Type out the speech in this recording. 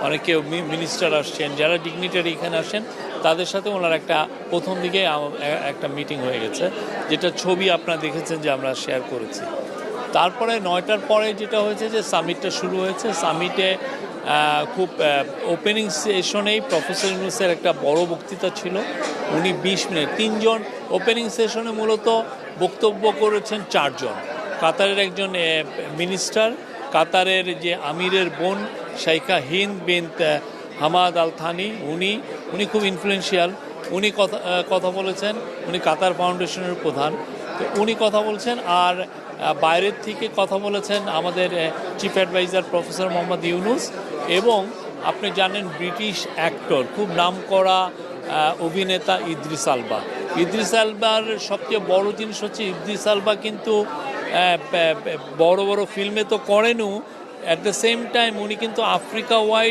অনেকে মিনিস্টার আসছেন, যারা ডিগনিটারি এখানে আসেন তাদের সাথে ওনার একটা প্রথম দিকে একটা মিটিং হয়ে গেছে, যেটা ছবি আপনারা দেখেছেন যে আমরা শেয়ার করেছি। তারপরে 9টার পরে যেটা হয়েছে যে সামিটটা শুরু হয়েছে। সামিটে খুব ওপেনিং সেশনেই প্রফেসর ইউনূসের একটা বড় বক্তৃতা ছিল। উনি 20 মিনিট, 3জন ওপেনিং সেশনে মূলত বক্তব্য করেছেন 4জন। কাতারের একজন মিনিস্টার, কাতারের যে আমিরের বোন শাইখা হিন্দ বিনত হামাদ আল থানি, উনি খুব ইনফ্লুয়েন্সিয়াল। উনি কথা বলেছেন। উনি কাতার ফাউন্ডেশনের প্রধান, তো উনি কথা বলছেন। আর বাইরের থেকে কথা বলেছেন আমাদের chief adviser professor Muhammad Yunus, এবং আপনি জানেন ব্রিটিশ অ্যাক্টর, খুব নামকরা অভিনেতা ইদ্রিস আলবা। ইদ্রিস আলবার সবচেয়ে বড় জিনিস হচ্ছে ইদ্রিস আলবা কিন্তু বড় বড় ফিল্মে তো করেনও, অ্যাট দ্য সেম টাইম উনি কিন্তু আফ্রিকা ওয়াইড